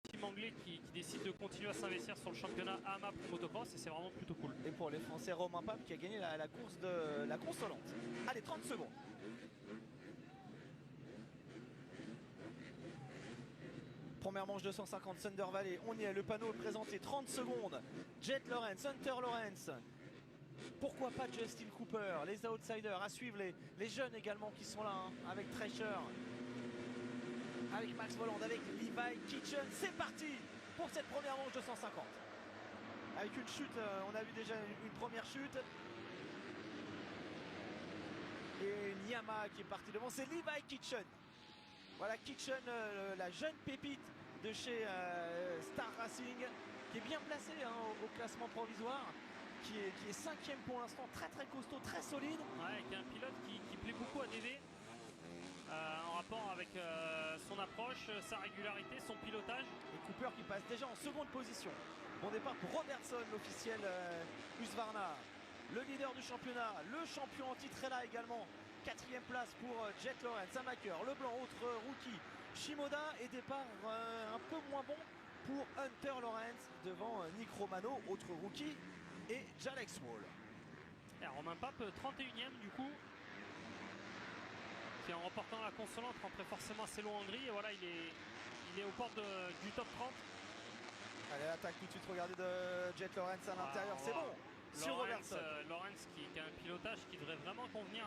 team anglais qui décide de continuer à s'investir sur le championnat AMA pour motocross et c'est vraiment plutôt cool. Et pour les Français, Romain Pape qui a gagné la course de la consolante. Allez, 30 secondes. Première manche 250 Thunder Valley, on y est, le panneau est présenté, 30 secondes. Jet Lawrence, Hunter Lawrence. Pourquoi pas Justin Cooper, les outsiders, à suivre les jeunes également qui sont là, hein, avec Treasure, avec Max Voland, avec Levi Kitchen. C'est parti pour cette première manche 250. Avec une chute, on a vu déjà une première chute. Et une Yamaha qui est partie devant, c'est Levi Kitchen. Voilà Kitchen, la jeune pépite de chez Star Racing, qui est bien placé hein, au classement provisoire, qui est 5e pour l'instant, très costaud, très solide. Ouais, avec un pilote qui plaît beaucoup à DV, en rapport avec son approche, sa régularité, son pilotage. Et Cooper qui passe déjà en seconde position. Bon départ pour Robertson, l'officiel Husqvarna, le leader du championnat, le champion en titre est là également. 4e place pour Jet Lawrence, Amaker, Leblanc, autre rookie, Shimoda, et départ un peu moins bon pour Hunter Lawrence devant Nick Romano, autre rookie, et Jalex Wall. Et Romain Pape, 31e du coup, qui en remportant la consolante rentrait forcément assez loin en grille, et voilà, il est aux portes du top 30. Allez, attaque tout de suite, regardez de Jet Lawrence à l'intérieur, c'est bon. Sur Robertson. Lawrence qui a un pilotage qui devrait vraiment convenir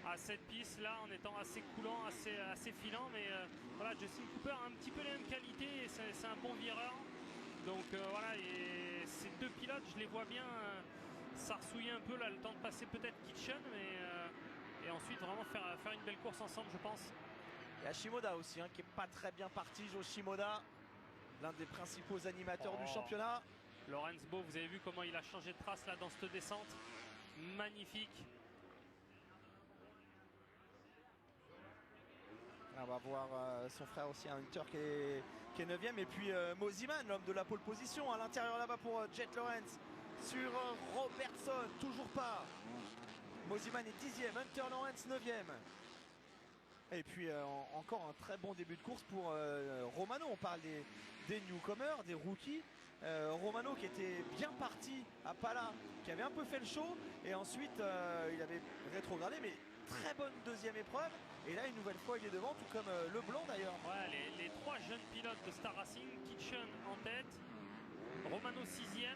à cette piste là, en étant assez coulant, assez filant, mais voilà, Justin Cooper a un petit peu les mêmes qualités et c'est un bon vireur. Donc voilà, et ces deux pilotes, je les vois bien s'arsouiller un peu là, le temps de passer peut-être Kitchen, mais et ensuite vraiment faire une belle course ensemble, je pense. Il y a Shimoda aussi, hein, qui est pas très bien parti, Joe Shimoda, l'un des principaux animateurs du championnat. Lawrence Beau, vous avez vu comment il a changé de trace là dans cette descente, magnifique. On va voir son frère aussi, Hunter qui est 9e, et puis Mosiman, l'homme de la pole position à l'intérieur là-bas pour Jet Lawrence sur Robertson, toujours pas. Mosiman est 10e, Hunter Lawrence 9e. Et puis encore un très bon début de course pour Romano. On parle des newcomers, des rookies. Romano qui était bien parti à Pala, qui avait un peu fait le show, et ensuite il avait rétrogradé, mais très bonne deuxième épreuve, et là une nouvelle fois il est devant, tout comme Leblanc d'ailleurs. Ouais, les trois jeunes pilotes de Star Racing, Kitchen en tête, Romano 6e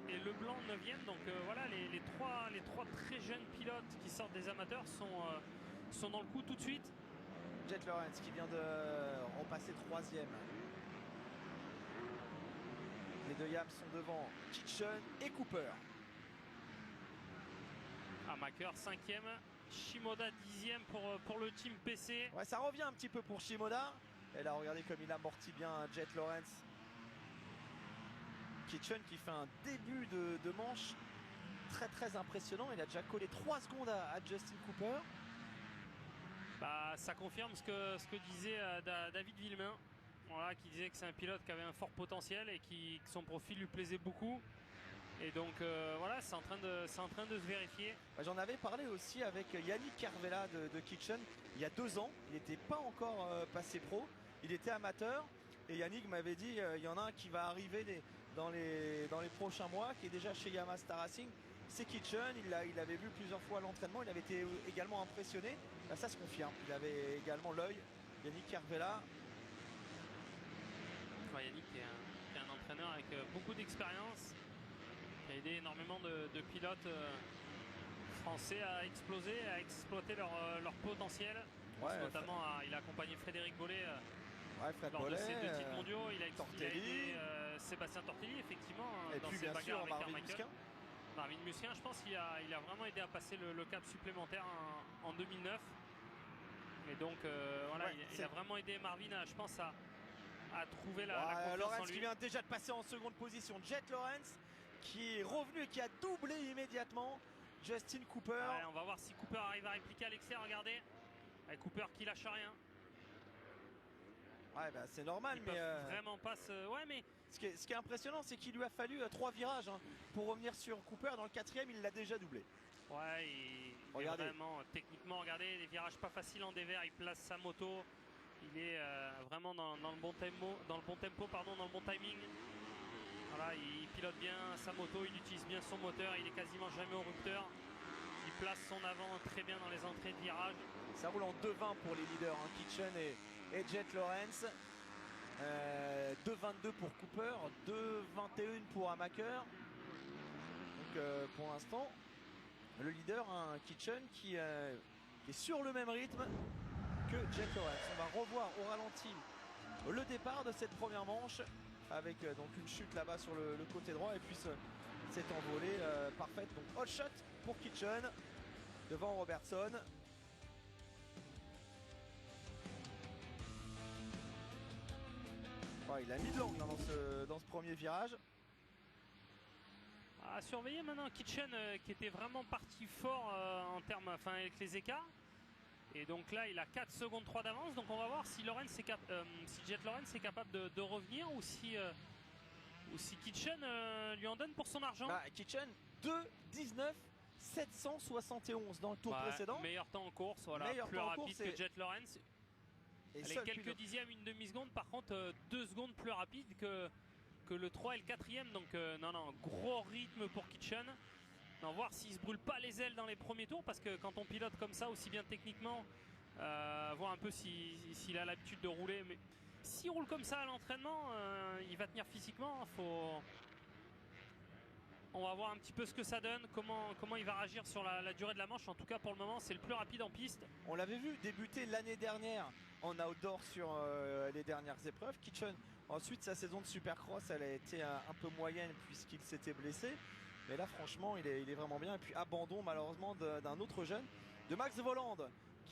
et Leblanc 9e, donc voilà, les trois très jeunes pilotes qui sortent des amateurs sont dans le coup tout de suite. Jet Lawrence qui vient de repasser 3e. Les deux Yams sont devant Kitchen et Cooper. Amaker 5e, Shimoda 10e pour le team PC. Ouais, ça revient un petit peu pour Shimoda. Et là, regardez comme il amortit bien Jet Lawrence. Kitchen qui fait un début de manche très impressionnant. Il a déjà collé 3 secondes à Justin Cooper. Bah, ça confirme ce que disait David Villemain. Voilà, qui disait que c'est un pilote qui avait un fort potentiel et que son profil lui plaisait beaucoup. Et donc voilà, c'est en train de se vérifier. J'en avais parlé aussi avec Yannick Carvela de Kitchen il y a 2 ans. Il n'était pas encore passé pro, il était amateur. Et Yannick m'avait dit il y en a un qui va arriver dans les prochains mois, qui est déjà chez Yamaha Star Racing. C'est Kitchen, il avait vu plusieurs fois l'entraînement, il avait été également impressionné. Là, ça se confirme, il avait également l'œil. Yannick Carvela. Yannick qui est un entraîneur avec beaucoup d'expérience, qui a aidé énormément de pilotes français à exploser, à exploiter leur potentiel. Ouais, notamment, il a accompagné Frédéric Bollet lors Bollet, de ses 2 titres mondiaux. Il a Tortelli. aidé Sébastien Tortelli, effectivement, et dans puis ses bien bagarres sûr avec Marvin Musquin. Marvin Musquin, je pense qu'il a vraiment aidé à passer le cap supplémentaire en 2009. Et donc voilà, Ouais, il a vraiment aidé Marvin, je pense, à trouver la confiance Lawrence en lui. qui vient déjà de passer en seconde position. Jet Lawrence qui est revenu et qui a doublé immédiatement Justin Cooper. Ouais, on va voir si Cooper arrive à répliquer à l'extérieur. Regardez, avec Cooper qui lâche rien. Ouais, bah, c'est normal, mais vraiment pas se... Ouais, mais ce qui est impressionnant, c'est qu'il lui a fallu 3 virages hein, pour revenir sur Cooper. Dans le 4e, il l'a déjà doublé. Ouais, il regardez. Vraiment, techniquement, regardez, les virages pas faciles en dévers, il place sa moto, Il est vraiment dans le bon tempo, dans le bon timing. Voilà, il pilote bien sa moto, il utilise bien son moteur, il est quasiment jamais au rupteur. Il place son avant très bien dans les entrées de virage. Ça roule en 2,20 pour les leaders, hein, Kitchen et Jet Lawrence. 2,22 pour Cooper, 2,21 pour Hamaker. Donc pour l'instant, le leader, hein, Kitchen, qui est sur le même rythme que Jet Lawrence. On va revoir au ralenti le départ de cette première manche avec donc une chute là-bas sur le côté droit et puis cette envolée parfaite. Donc hot shot pour Kitchen devant Robertson. Ouais, il a mis de l'angle dans ce premier virage. À surveiller maintenant Kitchen qui était vraiment parti fort en termes, enfin avec les écarts. Et donc là il a 4 secondes 3 d'avance. Donc on va voir si Jet Lawrence est capable de revenir ou si Kitchen lui en donne pour son argent. Bah, Kitchen 2,19 771 dans le tour précédent. Meilleur temps en course, voilà, plus rapide que Jet Lawrence. Et quelques dixièmes, une demi-seconde, par contre 2 secondes plus rapide que le 3 et le 4e. Donc non, gros rythme pour Kitchen. Non, voir s'il se brûle pas les ailes dans les premiers tours, parce que quand on pilote comme ça, aussi bien techniquement, voir un peu s'il a l'habitude de rouler. Mais s'il roule comme ça à l'entraînement, il va tenir physiquement. On va voir un petit peu ce que ça donne, comment il va réagir sur la durée de la manche. En tout cas, pour le moment, c'est le plus rapide en piste. On l'avait vu débuter l'année dernière en outdoor sur les dernières épreuves. Kitchen, ensuite, sa saison de Supercross, elle a été un peu moyenne puisqu'il s'était blessé. Mais là, franchement, il est vraiment bien. Et puis, abandon, malheureusement, d'un autre jeune, de Max Voland,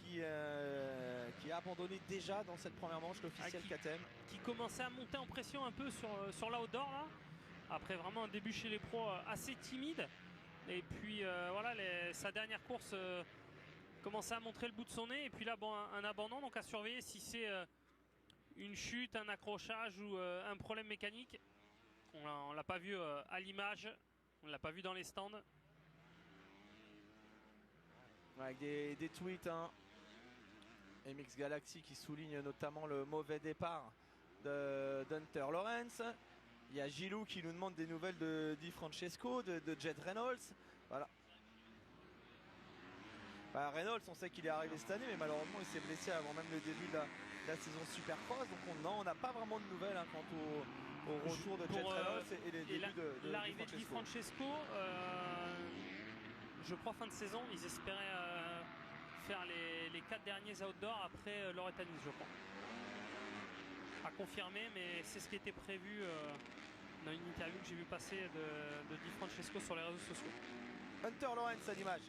qui a abandonné déjà dans cette première manche, l'officiel KTM. Qui commençait à monter en pression un peu sur l'outdoor, là. Après vraiment un début chez les pros assez timide. Et puis voilà, sa dernière course commençait à montrer le bout de son nez. Et puis là, bon, un abandon, donc à surveiller si c'est une chute, un accrochage ou un problème mécanique. On l'a pas vu à l'image, on l'a pas vu dans les stands. Avec des tweets, hein. MX Galaxy qui souligne notamment le mauvais départ d'Hunter Lawrence. Il y a Gilou qui nous demande des nouvelles de Di Francesco, de Jet Reynolds. Voilà. Bah, Reynolds, on sait qu'il est arrivé cette année, mais malheureusement il s'est blessé avant même le début de la saison Supercross. Donc on n'a pas vraiment de nouvelles, hein, quant au retour de Jet Reynolds et les débuts de l'arrivée de Di Francesco. Je crois fin de saison, ils espéraient faire les 4 derniers outdoors après Loretta Nice, je crois. À confirmer, mais c'est ce qui était prévu dans une interview que j'ai vu passer de Di Francesco sur les réseaux sociaux. Hunter Lawrence à l'image.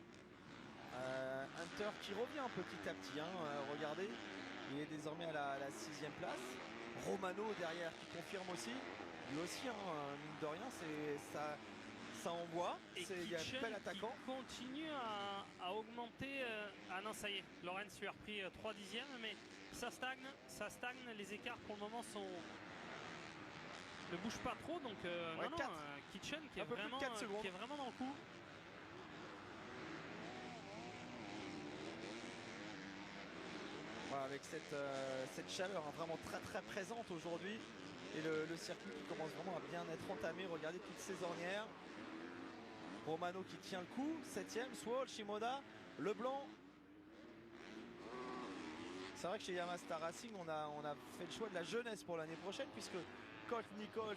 Hunter qui revient petit à petit, hein, regardez, il est désormais à la 6e place. Romano derrière qui confirme aussi, lui aussi, hein, mine de rien, ça envoie. Il y a un bel attaquant. Qui continue à augmenter. Ah non, ça y est, Lawrence lui a repris 3 dixièmes, mais ça stagne. Les écarts pour le moment ne bougent pas trop. Donc Kitchen qui est vraiment dans le coup. Voilà, avec cette chaleur, hein, vraiment très très présente aujourd'hui. Et le circuit qui commence vraiment à bien être entamé. Regardez toutes ces ornières. Romano qui tient le coup, 7e, Swall, Shimoda, Leblanc. C'est vrai que chez Yamasta Racing, on a fait le choix de la jeunesse pour l'année prochaine, puisque Colt Nichols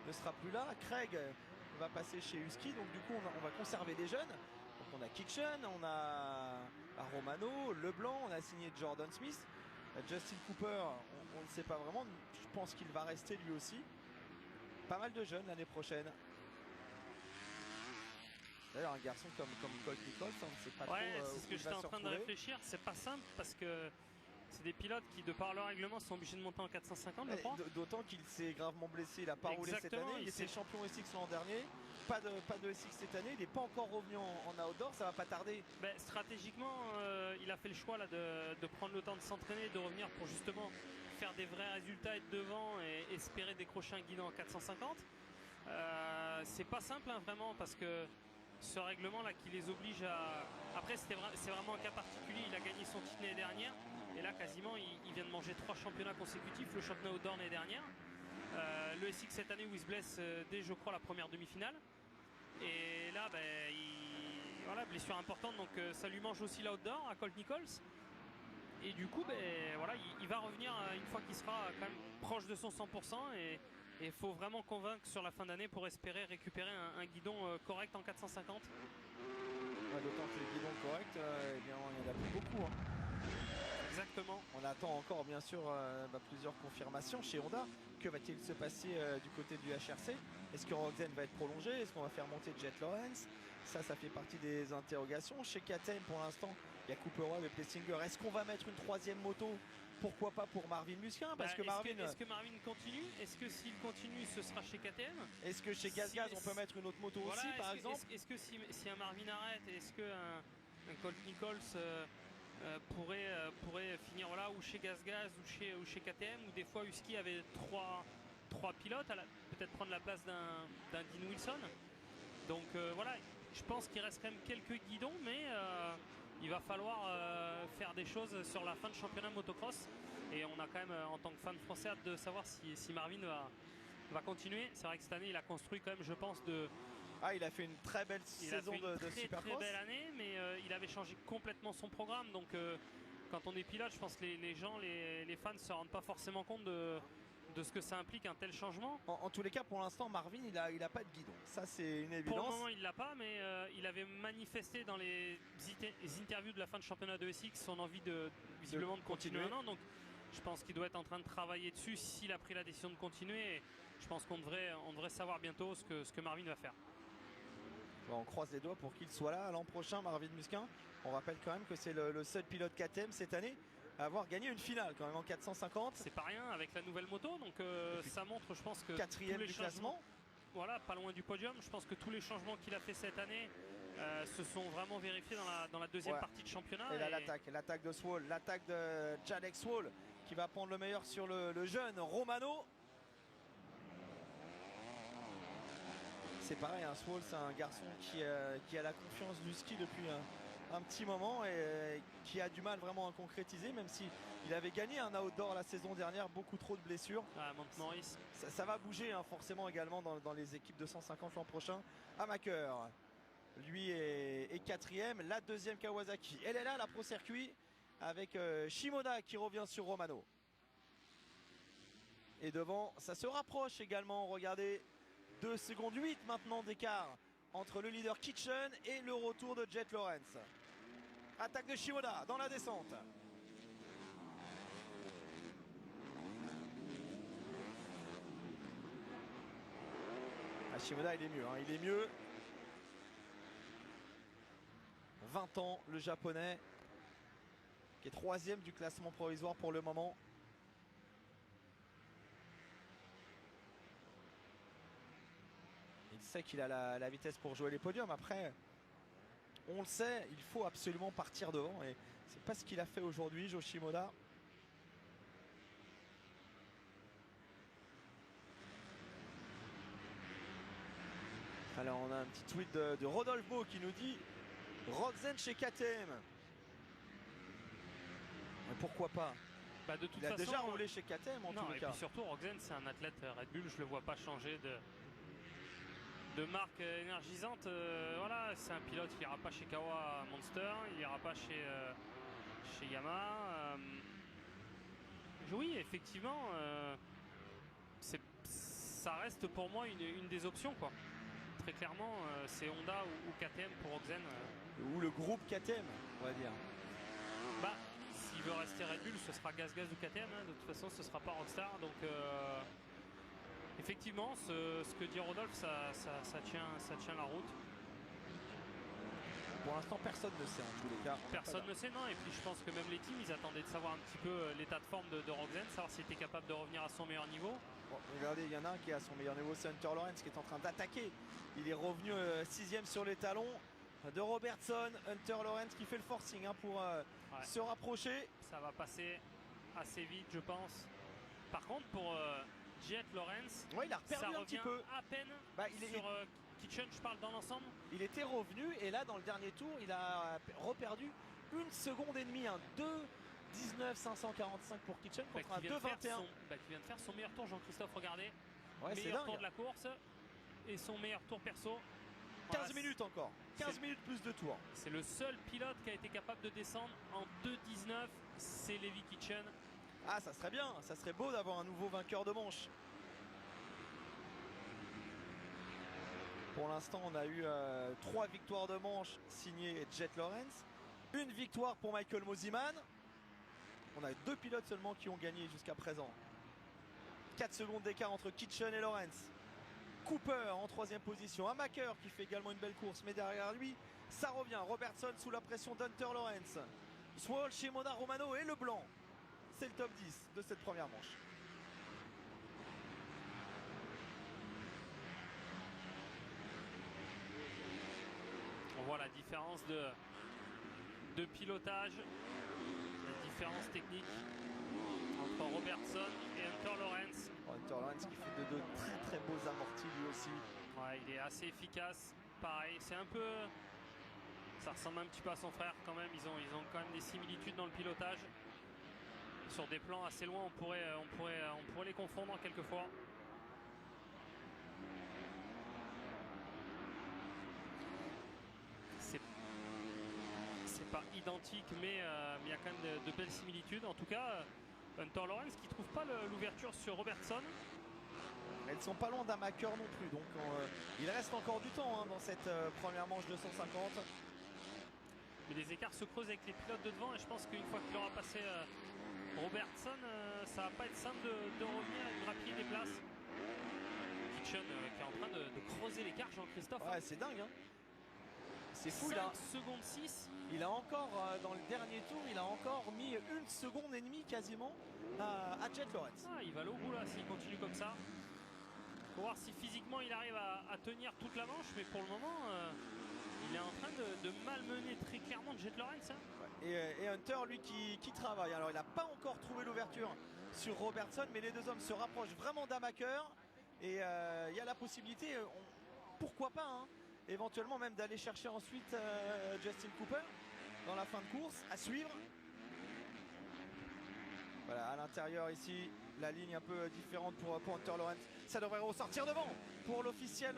ne sera plus là. Craig va passer chez Husky, donc du coup on va conserver les jeunes. Donc on a Kitchen, on a Romano, Leblanc, on a signé Jordan Smith. Justin Cooper, on ne sait pas vraiment, je pense qu'il va rester lui aussi. Pas mal de jeunes l'année prochaine. D'ailleurs, un garçon comme Colt Nichols, on ne sait pas trop. C'est ce que j'étais en train de réfléchir. C'est pas simple parce que c'est des pilotes qui, de par leur règlement, sont obligés de monter en 450, je crois. D'autant qu'il s'est gravement blessé, il n'a pas roulé cette année. Il était champion SX l'an dernier. Pas de SX cette année, il n'est pas encore revenu en outdoor, ça va pas tarder. Stratégiquement, il a fait le choix là, de prendre le temps de s'entraîner, de revenir pour justement faire des vrais résultats, être devant et espérer décrocher un guidon en 450. C'est pas simple, hein, vraiment, parce que ce règlement là qui les oblige à... Après c'est vraiment un cas particulier, il a gagné son titre l'année dernière et là quasiment il vient de manger 3 championnats consécutifs, le championnat outdoor l'année dernière, le SX cette année où il se blesse dès je crois la première demi-finale et là voilà, blessure importante, donc ça lui mange aussi l'outdoor à Colt Nichols. Et du coup, voilà, il va revenir une fois qu'il sera quand même proche de son 100% et il faut vraiment convaincre sur la fin d'année pour espérer récupérer un guidon correct en 450. D'autant que les guidons corrects, eh bien, il n'y en a plus beaucoup. Hein. Exactement. On attend encore bien sûr plusieurs confirmations chez Honda. Que va-t-il se passer du côté du HRC? Est-ce que Rogzen va être prolongé? Est-ce qu'on va faire monter Jet Lawrence? Ça fait partie des interrogations. Chez KTM pour l'instant, il y a Cooper Webb et Plessinger. Est-ce qu'on va mettre une troisième moto? Pourquoi pas pour Marvin Musquin? Parce que est-ce que Marvin continue? Est-ce que s'il continue, ce sera chez KTM? Est-ce que chez GasGas, on peut mettre une autre moto aussi, par exemple? Est-ce que si un Marvin arrête, est-ce qu'un Colt Nichols pourrait finir voilà, ou chez GasGas ou chez KTM, ou des fois Husky avait trois pilotes, peut-être prendre la place d'un Dean Wilson. Donc voilà, je pense qu'il reste quand même quelques guidons, mais il va falloir faire des choses sur la fin de championnat motocross. Et on a quand même, en tant que fan français, hâte de savoir si Marvin va continuer. C'est vrai que cette année, il a construit quand même, je pense, il a fait une très belle saison de Supercross. Très belle année, mais il avait changé complètement son programme. Donc quand on est pilote, je pense que les gens, les fans ne se rendent pas forcément compte de ce que ça implique un tel changement. En tous les cas, pour l'instant, Marvin, il a pas de guidon. Ça, c'est une évidence. Pour le moment, il l'a pas, mais il avait manifesté dans les interviews de la fin de championnat de SX son envie visiblement de continuer un an. Donc, je pense qu'il doit être en train de travailler dessus s'il a pris la décision de continuer. Et je pense qu'on devrait savoir bientôt ce que Marvin va faire. On croise les doigts pour qu'il soit là l'an prochain, Marvin Musquin. On rappelle quand même que c'est le seul pilote KTM cette année à avoir gagné une finale quand même en 450. C'est pas rien avec la nouvelle moto, donc ça montre, je pense que quatrième du classement. Voilà, pas loin du podium. Je pense que tous les changements qu'il a fait cette année se sont vraiment vérifiés dans la deuxième partie de championnat. Et là, l'attaque de Swall, l'attaque de Jadek Swall qui va prendre le meilleur sur le jeune Romano. C'est pareil, hein, Swall, c'est un garçon qui a la confiance du ski depuis un petit moment et qui a du mal vraiment à concrétiser, même si il avait gagné un outdoor la saison dernière, beaucoup trop de blessures. Mont-Maurice. Ça va bouger hein, forcément également dans les équipes de 150 l'an prochain. Amaker, lui est quatrième. La deuxième Kawasaki, elle est là, la Pro Circuit, avec Shimoda qui revient sur Romano. Et devant, ça se rapproche également, regardez, 2 secondes 8 maintenant d'écart entre le leader Kitchen et le retour de Jet Lawrence. Attaque de Shimoda dans la descente. Shimoda, il est mieux, hein, il est mieux. 20 ans, le japonais, qui est 3e du classement provisoire pour le moment. Il sait qu'il a la vitesse pour jouer les podiums. Après, on le sait, il faut absolument partir devant. Et c'est pas ce qu'il a fait aujourd'hui, Jo Shimoda. Alors on a un petit tweet de Rodolfo qui nous dit Rogzen chez KTM. Mais pourquoi pas? De toute il a façon, déjà roulé chez KTM en tous les cas. Et puis surtout Rogzen, c'est un athlète Red Bull, je le vois pas changer de marque énergisante. Voilà, c'est un pilote qui ira pas chez Kawa Monster, il ira pas chez Yamaha. Oui, effectivement, ça reste pour moi une des options quoi. Très clairement, c'est Honda ou KTM pour Rogzen. Ou le groupe KTM, on va dire. S'il veut rester Red Bull, ce sera GasGas ou KTM. Hein. De toute façon, ce sera pas Rockstar. Donc, effectivement, ce que dit Rodolphe, ça tient la route. Pour l'instant, personne ne sait en tous les cas. Personne ne sait, non. Et puis, je pense que même les teams, ils attendaient de savoir un petit peu l'état de forme de Rogzen, savoir s'il était capable de revenir à son meilleur niveau. Bon, regardez, il y en a un qui est à son meilleur niveau, c'est Hunter Lawrence qui est en train d'attaquer. Il est revenu 6e sur les talons de Robertson. Hunter Lawrence qui fait le forcing hein, pour se rapprocher. Ça va passer assez vite, je pense. Par contre, pour Jet Lawrence, il a reperdu ça un petit revient peu. À peine Kitchen, je parle dans l'ensemble. Il était revenu et là dans le dernier tour il a reperdu 1 seconde et demie, un 2:19,545 pour Kitchen contre un 2:21. Qui vient de faire son meilleur tour, Jean-Christophe, regardez. Ouais, meilleur tour de la course et son meilleur tour perso. 15 minutes encore, 15 minutes plus de tours. C'est le seul pilote qui a été capable de descendre en 2:19, c'est Levi Kitchen. Ah, ça serait bien, ça serait beau d'avoir un nouveau vainqueur de manche. Pour l'instant, on a eu 3 victoires de manche signées Jet Lawrence, une victoire pour Michael Mosiman. On a 2 pilotes seulement qui ont gagné jusqu'à présent. 4 secondes d'écart entre Kitchen et Lawrence. Cooper en 3e position. Amaker qui fait également une belle course, mais derrière lui, ça revient. Robertson sous la pression d'Hunter Lawrence. Swall, Shimona Romano et Leblanc. C'est le top 10 de cette première manche. On voit la différence de pilotage, la différence technique entre Robertson et Hunter Lawrence. Hunter Lawrence qui fait de très très beaux amortis lui aussi. Ouais, il est assez efficace. Pareil, c'est un peu... Ça ressemble un petit peu à son frère quand même. Ils ont quand même des similitudes dans le pilotage. Sur des plans assez loin, on pourrait les confondre quelquefois. C'est pas identique, mais il y a quand même de belles similitudes. En tout cas, Hunter Lawrence qui trouve pas l'ouverture sur Robertson. Elles ne sont pas loin d'Amaker non plus, donc il reste encore du temps dans cette première manche de 150. Mais les écarts se creusent avec les pilotes de devant et je pense qu'une fois qu'il aura passé Robertson, ça va pas être simple de revenir et de grappiller des places. Kitchen qui est en train de creuser l'écart, Jean-Christophe. Ouais, c'est dingue. C'est fou. 5 secondes 6. Il a encore, dans le dernier tour, il a encore mis 1 seconde et demie quasiment à Jet Lawrence. Ah, il va aller au bout là s'il continue comme ça. Faut voir si physiquement il arrive à tenir toute la manche, mais pour le moment, il est en train de malmener très clairement Jet Lawrence. Et Hunter, lui, qui travaille. Alors, il n'a pas encore trouvé l'ouverture sur Robertson, mais les deux hommes se rapprochent vraiment d'Amaker. Et il y a la possibilité, pourquoi pas, éventuellement même d'aller chercher ensuite Justin Cooper dans la fin de course, à suivre. Voilà, à l'intérieur ici, la ligne un peu différente pour Hunter Lawrence. Ça devrait ressortir devant pour l'officiel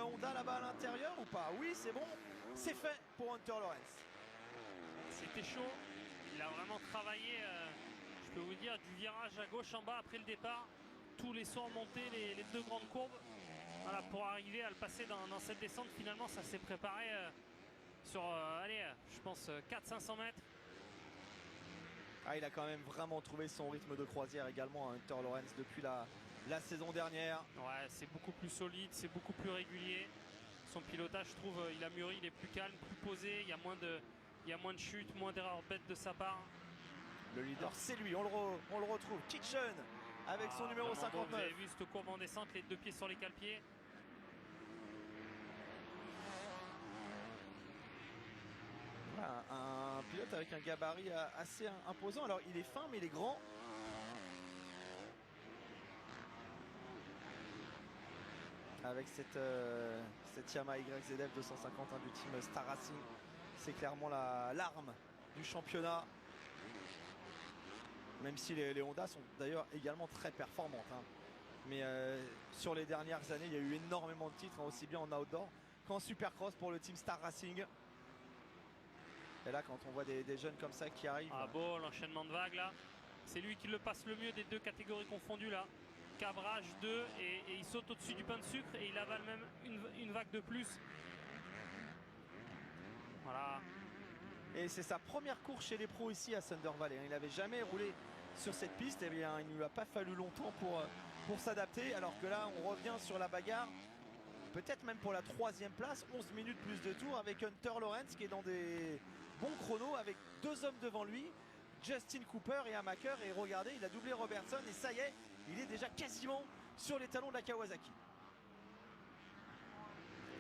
Honda là-bas à l'intérieur ou pas? Oui, c'est bon, c'est fait pour Hunter Lawrence. C'était chaud, il a vraiment travaillé, je peux vous dire, du virage à gauche en bas après le départ. Tous les sauts en montée, les 2 grandes courbes. Voilà, pour arriver à le passer dans cette descente, finalement ça s'est préparé sur, allez, je pense 400-500 mètres. Ah, il a quand même vraiment trouvé son rythme de croisière également, Hunter Lawrence, depuis la saison dernière. Ouais, c'est beaucoup plus solide, c'est beaucoup plus régulier. Son pilotage, je trouve, il a mûri, il est plus calme, plus posé, il y a moins de chutes, moins d'erreurs bêtes de sa part. Le leader, c'est lui, on le retrouve, Kitchen, avec son numéro 59. Vous avez vu cette courbe en descente, les 2 pieds sur les cale-pieds. Voilà, un pilote avec un gabarit assez imposant. Alors il est fin mais il est grand. Avec cette Yamaha YZF 251 du team Star Racing, c'est clairement l'arme du championnat. Même si les Honda sont d'ailleurs également très performantes. Mais sur les dernières années, il y a eu énormément de titres, aussi bien en outdoor qu'en supercross pour le team Star Racing. Et là, quand on voit des jeunes comme ça qui arrivent... Ah bon, l'enchaînement de vagues là. C'est lui qui le passe le mieux des 2 catégories confondues là. Cabrage 2 et il saute au-dessus du pain de sucre et il avale même une vague de plus. Voilà. Et c'est sa première course chez les pros ici à Thunder Valley. Il n'avait jamais roulé sur cette piste. Et bien, il ne lui a pas fallu longtemps pour s'adapter. Alors que là, on revient sur la bagarre. Peut-être même pour la 3e place. 11 minutes plus de tours avec Hunter Lawrence qui est dans des bons chronos avec 2 hommes devant lui. Justin Cooper et Amaker. Et regardez, il a doublé Robertson. Et ça y est, il est déjà quasiment sur les talons de la Kawasaki.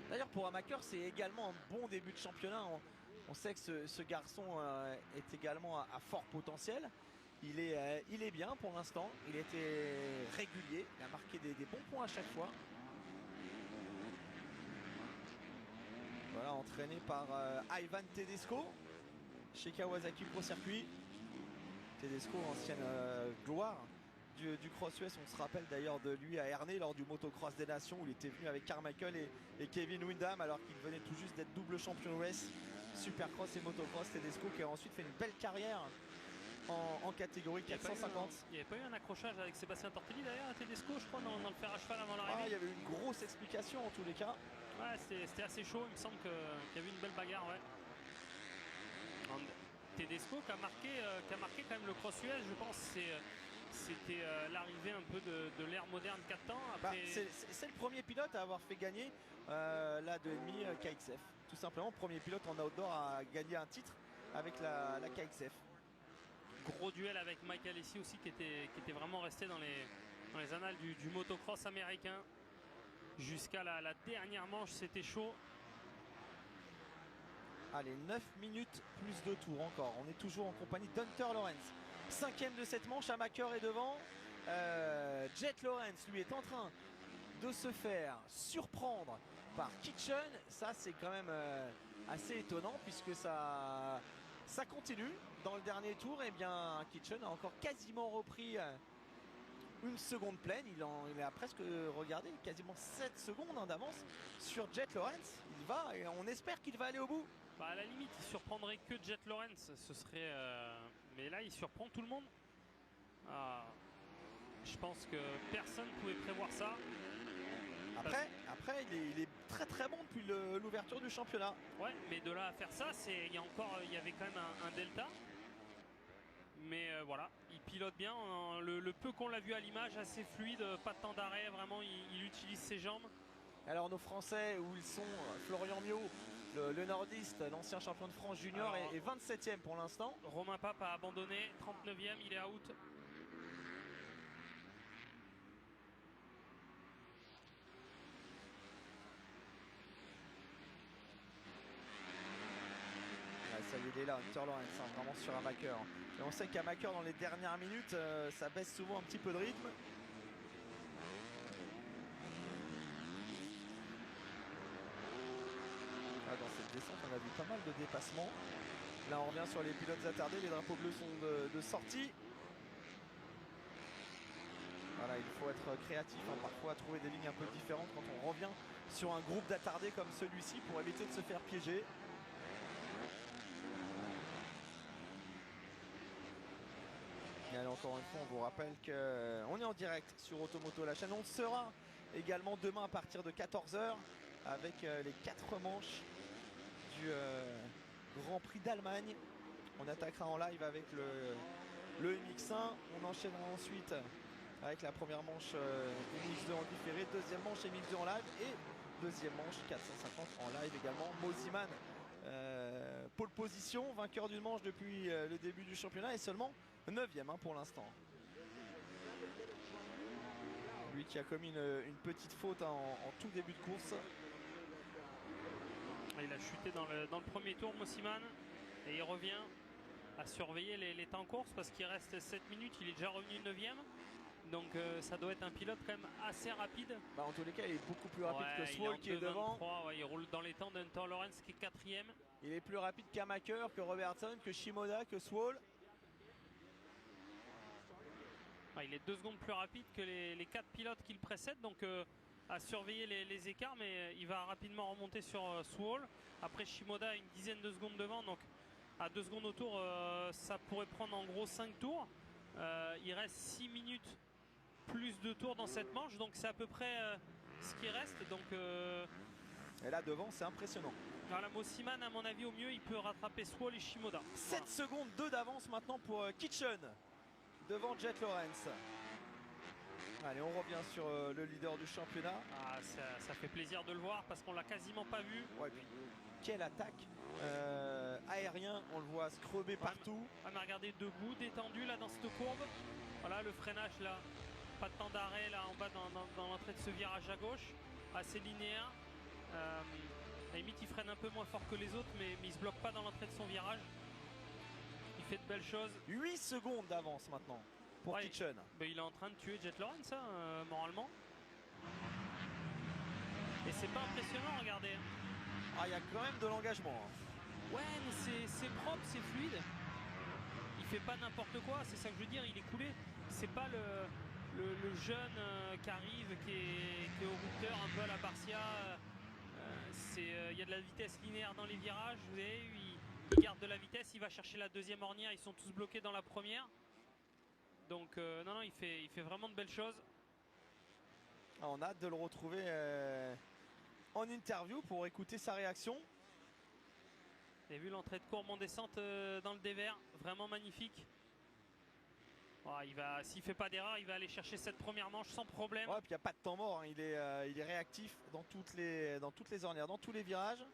D'ailleurs, pour Amaker, c'est également un bon début de championnat. On sait que ce garçon est également à fort potentiel. Il est bien pour l'instant. Il était régulier. Il a marqué des bons points à chaque fois. Voilà, entraîné par Ivan Tedesco chez Kawasaki Pro Circuit. Tedesco, ancienne gloire du Cross US. On se rappelle d'ailleurs de lui à Ernée lors du Motocross des Nations où il était venu avec Carmichael et Kevin Windham alors qu'il venait tout juste d'être double champion US Supercross et Motocross. Tedesco qui a ensuite fait une belle carrière en catégorie 450. Il n'y avait pas eu un accrochage avec Sébastien Tortelli d'ailleurs à Tedesco, je crois, dans le fer à cheval avant l'arrivée. Il y avait une grosse explication en tous les cas. Ouais, c'était assez chaud, il me semble qu'il y avait une belle bagarre. Ouais. Tedesco qui a marqué quand même le Cross US, je pense. C'était l'arrivée un peu de l'ère moderne 4 ans. C'est le premier pilote à avoir fait gagner la 2,5 KXF. Tout simplement, premier pilote en outdoor à gagner un titre avec la KXF. Gros duel avec Mike Alessi aussi qui était vraiment resté dans les annales du motocross américain. Jusqu'à la dernière manche, c'était chaud. Allez, 9 minutes plus 2 tours encore. On est toujours en compagnie d'Hunter Lawrence. 5e de cette manche, Amaker est devant. Jet Lawrence, lui, est en train de se faire surprendre par Kitchen. Ça, c'est quand même assez étonnant puisque ça continue. Dans le dernier tour, et bien, Kitchen a encore quasiment repris une seconde pleine. Il a presque, regardé, quasiment 7 secondes d'avance sur Jet Lawrence. Il va et on espère qu'il va aller au bout. À la limite, il surprendrait que Jet Lawrence. Ce serait, mais là, il surprend tout le monde. Je pense que personne ne pouvait prévoir ça. Après il est très très bon depuis l'ouverture du championnat. Ouais, mais de là à faire ça, il y avait quand même un delta. Mais voilà, il pilote bien. Le peu qu'on l'a vu à l'image, assez fluide, pas de temps d'arrêt. Vraiment, il utilise ses jambes. Alors nos Français, où ils sont, Florian Miot, le nordiste, l'ancien champion de France junior, est 27e pour l'instant. Romain Pape a abandonné, 39e, il est out. Ça y est, il est là, Hunter Lawrence, vraiment sur Amaker. Et on sait qu'Amaker dans les dernières minutes, ça baisse souvent un petit peu de rythme. Dans cette descente, on a vu pas mal de dépassements. Là, on revient sur les pilotes attardés. Les drapeaux bleus sont de sortie. Voilà, il faut être créatif, parfois à trouver des lignes un peu différentes quand on revient sur un groupe d'attardés comme celui-ci pour éviter de se faire piéger. Et allez, encore une fois, on vous rappelle qu'on est en direct sur Automoto, la chaîne. On sera également demain à partir de 14 h avec les 4 manches du Grand Prix d'Allemagne. On attaquera en live avec le MX1. On enchaînera ensuite avec la première manche MX2 en différé, deuxième manche MX2 en live et deuxième manche 450 en live également. Moziman, pole position, vainqueur d'une manche depuis le début du championnat et seulement 9e pour l'instant. Lui qui a commis une petite faute en tout début de course. Il a chuté dans le premier tour, Moziman, et il revient à surveiller les temps en course parce qu'il reste 7 minutes, il est déjà revenu 9e. Donc ça doit être un pilote quand même assez rapide. En tous les cas, il est beaucoup plus rapide que Swall qui est devant. Il roule dans les temps d'Hunter Lawrence qui est 4e. Il est plus rapide qu'Amaker, que Robertson, que Shimoda, que Swall. Il est 2 secondes plus rapide que les 4 pilotes qui le précèdent. Donc à surveiller les écarts, mais il va rapidement remonter sur Swall. Après Shimoda a une dizaine de secondes devant. Donc à 2 secondes autour, ça pourrait prendre en gros 5 tours. Il reste 6 minutes plus de tours dans cette manche, donc c'est à peu près ce qui reste. Donc et là devant, c'est impressionnant. Voilà, Moziman, à mon avis, au mieux, il peut rattraper Swall et Shimoda. 7 secondes 2 d'avance maintenant pour Kitchen devant Jet Lawrence. Allez, on revient sur le leader du championnat. Ça fait plaisir de le voir parce qu'on l'a quasiment pas vu. Ouais, puis quelle attaque aérien, on le voit scruber partout. Mais regardez, debout, détendu là dans cette courbe. Voilà le freinage là. Pas de temps d'arrêt là en bas dans l'entrée de ce virage à gauche, assez linéaire. À la limite il freine un peu moins fort que les autres, mais il se bloque pas dans l'entrée de son virage. Il fait de belles choses. 8 secondes d'avance maintenant pour Kitchen. Il est en train de tuer Jet Lawrence moralement. Et c'est pas impressionnant, regardez. Ah, il y a quand même de l'engagement. Hein. Ouais, mais c'est propre, c'est fluide. Il fait pas n'importe quoi, c'est ça que je veux dire, il est coulé. C'est pas le jeune qui arrive, qui est au routeur un peu à la Barcia. Il y a de la vitesse linéaire dans les virages, vous avez vu, il garde de la vitesse, il va chercher la deuxième ornière, ils sont tous bloqués dans la première. Donc non, il fait vraiment de belles choses. Ah, on a hâte de le retrouver en interview pour écouter sa réaction. Vous avez vu l'entrée de courbe en descente dans le dévers, vraiment magnifique. S'il fait pas d'erreur, il va aller chercher cette première manche sans problème. Ouais, puis il n'y a pas de temps mort, hein. Il est réactif dans toutes les ornières, dans tous les virages.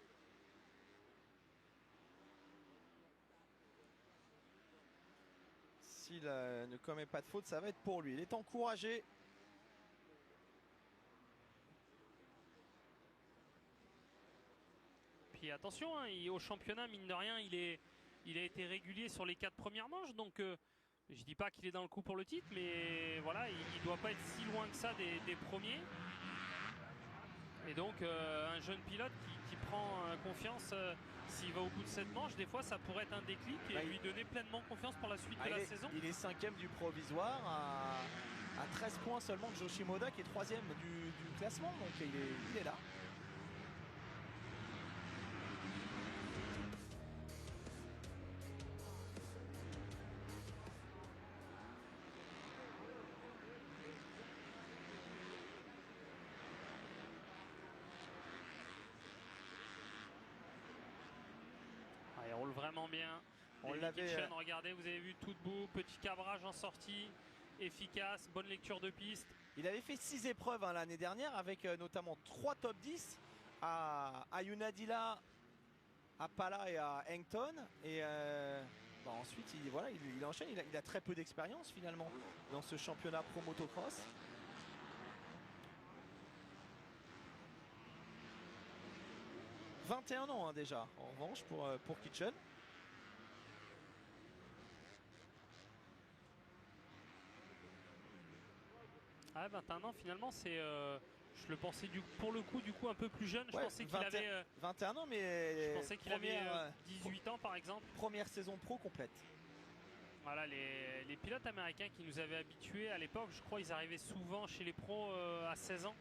S'il ne commet pas de faute, ça va être pour lui. Il est encouragé. Puis attention, hein, au championnat, mine de rien, il a été régulier sur les 4 premières manches. Donc je dis pas qu'il est dans le coup pour le titre, mais voilà, il doit pas être si loin que ça des premiers. Et donc un jeune pilote qui prend confiance s'il va au bout de cette manche, des fois ça pourrait être un déclic et lui donner pleinement confiance pour la suite de la saison. Il est 5e du provisoire à 13 points seulement de Yoshimoda qui est 3e du classement, donc il est là. Il roule vraiment bien. On l'avait. Regardez, vous avez vu tout debout, petit cabrage en sortie, efficace, bonne lecture de piste. Il avait fait 6 épreuves l'année dernière avec notamment 3 top 10 à Unadilla, à Pala et à Hengton. Et ensuite, il enchaîne. Il a très peu d'expérience finalement dans ce championnat pro motocross. « 21 ans hein, déjà, en revanche, pour Kitchen. Ah, 21 ans, finalement, c'est... je le pensais pour le coup, un peu plus jeune. Je pensais qu'il avait... 21 ans, mais... Je pensais qu'il avait 18 ans, par exemple. Première saison pro complète. Voilà, les pilotes américains qui nous avaient habitués à l'époque, je crois ils arrivaient souvent chez les pros à 16 ans.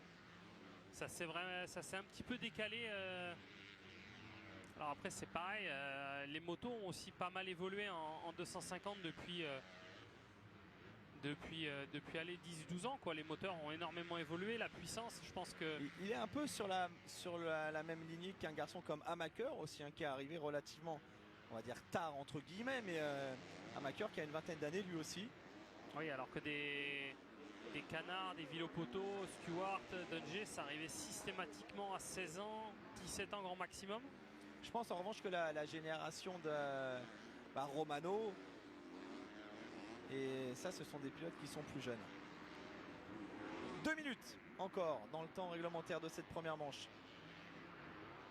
Ça s'est un petit peu décalé. Alors après c'est pareil, les motos ont aussi pas mal évolué en 250 depuis 10-12 ans quoi. Les moteurs ont énormément évolué, la puissance, je pense que... Il est un peu sur la même lignée qu'un garçon comme Hamaker aussi, qui est arrivé relativement, on va dire tard entre guillemets, mais Hamaker qui a une vingtaine d'années lui aussi. Oui, alors que des canards, des Villopoto, Stewart, Dungey, ça arrivait systématiquement à 16 ans, 17 ans grand maximum. Je pense en revanche que la génération de Romano, et ça ce sont des pilotes qui sont plus jeunes. 2 minutes encore dans le temps réglementaire de cette première manche.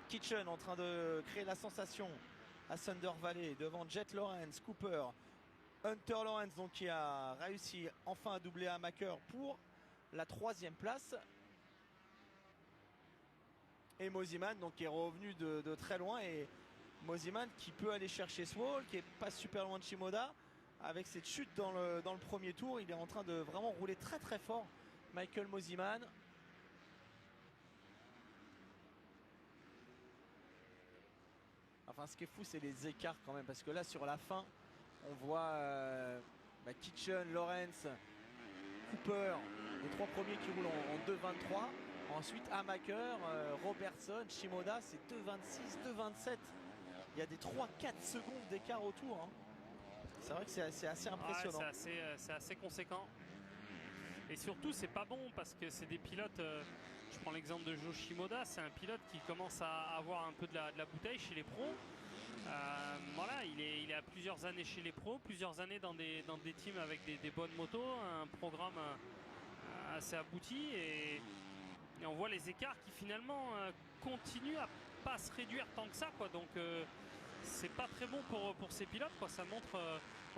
Kitchen en train de créer la sensation à Thunder Valley devant Jet Lawrence, Cooper, Hunter Lawrence donc qui a réussi enfin à doubler Hamaker pour la 3e place. Et Mosiman donc qui est revenu de très loin, et Mosiman qui peut aller chercher Swall, qui est pas super loin de Shimoda. Avec cette chute dans le premier tour, il est en train de vraiment rouler très très fort, Michael Mosiman. Enfin ce qui est fou c'est les écarts quand même, parce que là sur la fin on voit Kitchen, Lawrence, Cooper, les 3 premiers qui roulent en 2.23. Ensuite Hamaker, Robertson, Shimoda, c'est 2.26, 2.27. Il y a des 3-4 secondes d'écart autour. Hein. C'est vrai que c'est assez impressionnant. Ouais, c'est assez conséquent. Et surtout, c'est pas bon parce que c'est des pilotes. Je prends l'exemple de Jo Shimoda, c'est un pilote qui commence à avoir un peu de la bouteille chez les pros. Voilà, il est à plusieurs années chez les pros, plusieurs années dans des teams avec des bonnes motos, un programme assez abouti, et on voit les écarts qui finalement continuent à pas se réduire tant que ça, quoi. Donc c'est pas très bon pour ces pilotes, quoi. Ça montre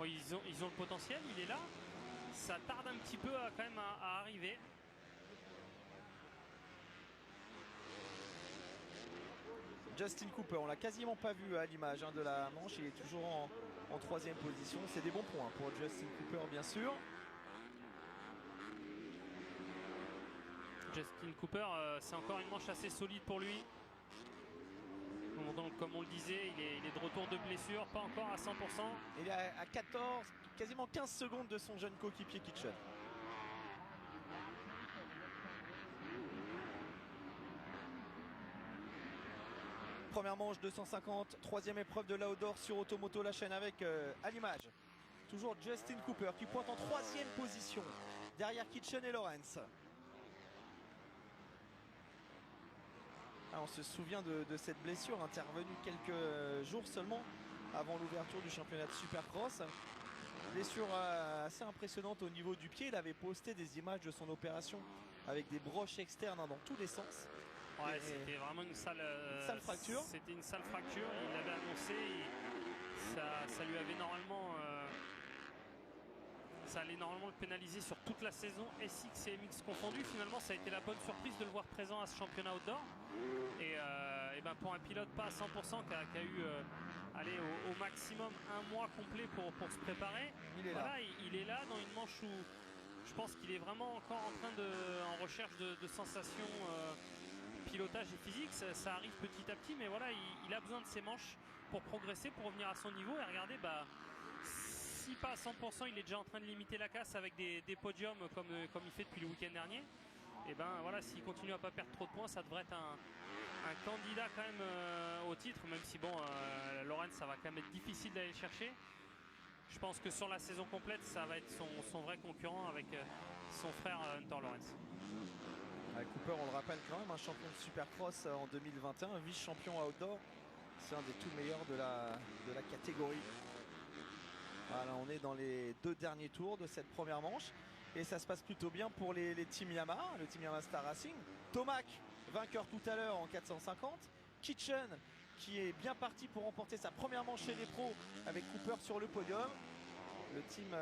ils ont le potentiel, il est là. Ça tarde un petit peu quand même à arriver. Justin Cooper, on l'a quasiment pas vu à l'image de la manche, il est toujours en troisième position. C'est des bons points pour Justin Cooper bien sûr. Justin Cooper, c'est encore une manche assez solide pour lui. Donc, comme on le disait, il est de retour de blessure, pas encore à 100%. Il est à 14, quasiment 15 secondes de son jeune coéquipier Kitchen. Première manche 250, troisième épreuve de l'outdoor sur Automoto la chaîne avec à l'image toujours Justin Cooper qui pointe en troisième position derrière Kitchen et Lawrence. On se souvient de cette blessure intervenue quelques jours seulement avant l'ouverture du championnat de Supercross. Blessure assez impressionnante au niveau du pied. Il avait posté des images de son opération avec des broches externes dans tous les sens. Ouais, c'était vraiment une sale fracture. C'était une sale fracture. Il l'avait annoncé. Ça lui avait normalement... ça allait normalement le pénaliser sur toute la saison, SX et MX confondus. Finalement, ça a été la bonne surprise de le voir présent à ce championnat outdoor. Et ben pour un pilote pas à 100%, qui a eu allez, au maximum un mois complet pour se préparer, il est là. Il est là dans une manche où je pense qu'il est vraiment encore en recherche de sensations pilotage et physique. Ça arrive petit à petit, mais voilà, il a besoin de ces manches pour progresser, pour revenir à son niveau. Et regardez, si pas à 100%, il est déjà en train de limiter la casse avec des podiums comme il fait depuis le week-end dernier. Et ben voilà, s'il continue à pas perdre trop de points, ça devrait être un candidat quand même au titre, même si bon, Lawrence, ça va quand même être difficile d'aller le chercher. Je pense que sur la saison complète, ça va être son vrai concurrent avec son frère Hunter Lawrence. Cooper, on le rappelle quand même, un champion de Supercross en 2021, vice-champion outdoor. C'est un des tout meilleurs de la catégorie. Voilà, on est dans les deux derniers tours de cette première manche. Et ça se passe plutôt bien pour les teams Yamaha, le team Yamaha Star Racing. Tomac, vainqueur tout à l'heure en 450. Kitchen, qui est bien parti pour remporter sa première manche chez les pros avec Cooper sur le podium. Le team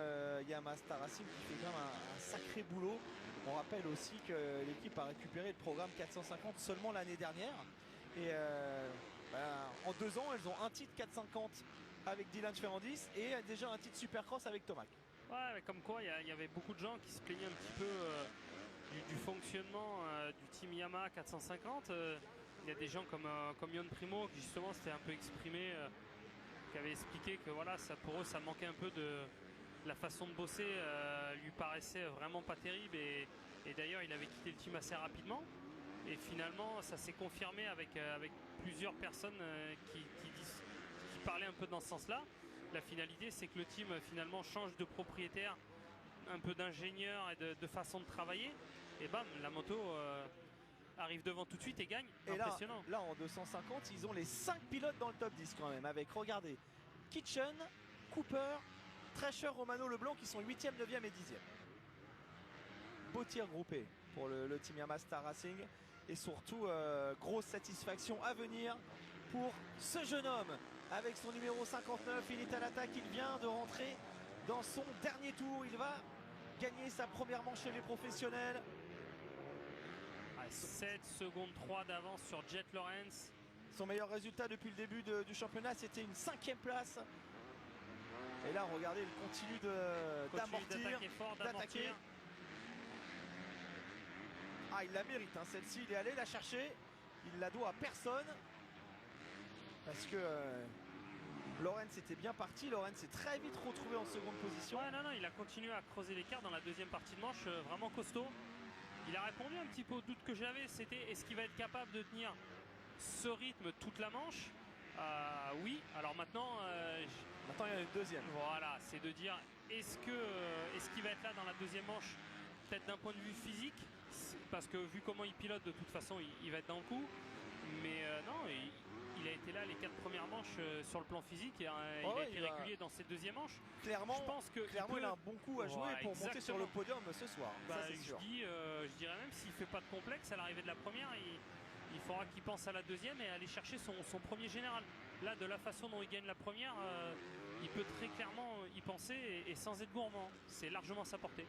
Yamaha Star Racing qui fait quand même un sacré boulot. On rappelle aussi que l'équipe a récupéré le programme 450 seulement l'année dernière. Et en 2 ans, elles ont un titre 450 avec Dylan Ferrandis et déjà un titre Supercross avec Tomac. Ouais, mais comme quoi, il y avait beaucoup de gens qui se plaignaient un petit peu du fonctionnement du team Yamaha 450. Il y a des gens comme Yon Primo qui justement s'était un peu exprimé, qui avait expliqué que voilà, pour eux, ça manquait un peu de la façon de bosser, lui paraissait vraiment pas terrible. Et d'ailleurs, il avait quitté le team assez rapidement. Et finalement, ça s'est confirmé avec plusieurs personnes qui parlaient un peu dans ce sens-là. La finalité, c'est que le team finalement change de propriétaire, un peu d'ingénieur et de façon de travailler. Et bam, la moto arrive devant tout de suite et gagne. Et impressionnant. Là, en 250, ils ont les 5 pilotes dans le top 10 quand même. Avec, regardez, Kitchen, Cooper, Thrasher, Romano Leblanc qui sont 8e, 9e et 10e. Beau tir groupé pour le team Yamaha Star Racing. Et surtout, grosse satisfaction à venir pour ce jeune homme. Avec son numéro 59, il est à l'attaque, il vient de rentrer dans son dernier tour. Il va gagner sa première manche chez les professionnels. 7 secondes 3 d'avance sur Jet Lawrence. Son meilleur résultat depuis le début du championnat, c'était une 5e place. Et là, regardez, il continue d'amortir, d'attaquer. Ah, il la mérite, hein, celle-ci, il est allé la chercher. Il la doit à personne. Parce que Lawrence était bien parti. Lawrence s'est très vite retrouvé en seconde position. Ouais, non, il a continué à creuser l'écart dans la deuxième partie de manche, vraiment costaud. Il a répondu un petit peu au doute que j'avais, c'était est-ce qu'il va être capable de tenir ce rythme toute la manche? Oui, alors maintenant... Maintenant il y a une deuxième. Voilà, c'est de dire est-ce qu'il va être là dans la deuxième manche, peut-être d'un point de vue physique, parce que vu comment il pilote, de toute façon, il va être dans le coup. Mais non, il a été là les 4 premières manches sur le plan physique et il a été régulier dans cette deuxième manche. Clairement, je pense que il a un bon coup à jouer pour monter sur le podium ce soir. Ça, c'est sûr. Je dirais même s'il ne fait pas de complexe à l'arrivée de la première, il faudra qu'il pense à la deuxième et aller chercher son premier général. Là, de la façon dont il gagne la première, il peut très clairement y penser et sans être gourmand. C'est largement sa portée.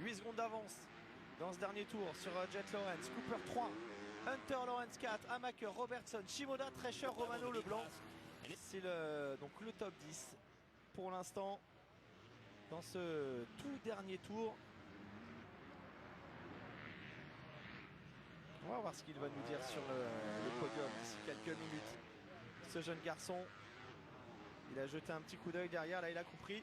8 secondes d'avance dans ce dernier tour sur Jet Lawrence. Cooper 3, Hunter Lawrence 4, Hamaker, Robertson, Shimoda, Treasure, Romano, Leblanc. C'est donc le top 10 pour l'instant dans ce tout dernier tour. On va voir ce qu'il va nous dire sur le podium d'ici quelques minutes. Ce jeune garçon, il a jeté un petit coup d'œil derrière, là il a compris.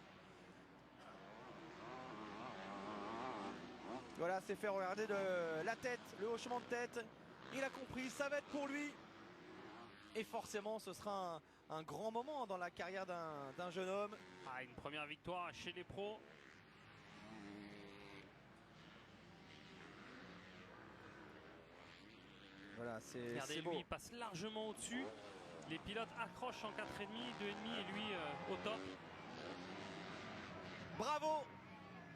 Voilà, c'est fait regarder de la tête, le hochement de tête. Il a compris, ça va être pour lui. Et forcément, ce sera un grand moment dans la carrière d'un jeune homme. Ah, une première victoire chez les pros. Voilà, c'est Regardez, beau. lui, il passe largement au-dessus. Les pilotes accrochent en 4,5, 2,5 et lui au top. Bravo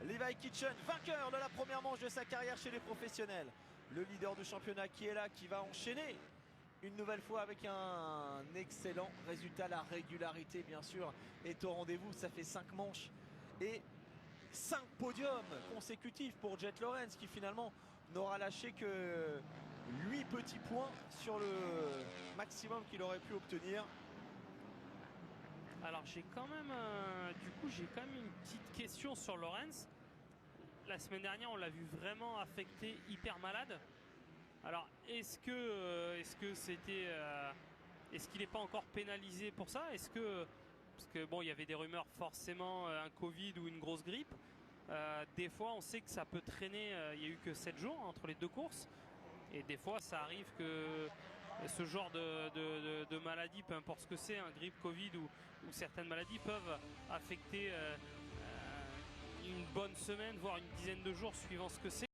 Levi Kitchen, vainqueur de la première manche de sa carrière chez les professionnels. Le leader du championnat qui est là, qui va enchaîner une nouvelle fois avec un excellent résultat. La régularité, bien sûr, est au rendez-vous. Ça fait 5 manches et 5 podiums consécutifs pour Jet Lawrence, qui finalement n'aura lâché que 8 petits points sur le maximum qu'il aurait pu obtenir. Alors j'ai quand même une petite question sur Lawrence. La semaine dernière, on l'a vu vraiment affecté, hyper malade. Alors est-ce qu'il n'est pas encore pénalisé pour ça? Parce que bon, il y avait des rumeurs, forcément un Covid ou une grosse grippe. Des fois, on sait que ça peut traîner. Il n'y a eu que 7 jours entre les deux courses. Et des fois, ça arrive que ce genre de maladie, peu importe ce que c'est, un grippe, Covid ou certaines maladies peuvent affecter une bonne semaine, voire une dizaine de jours suivant ce que c'est.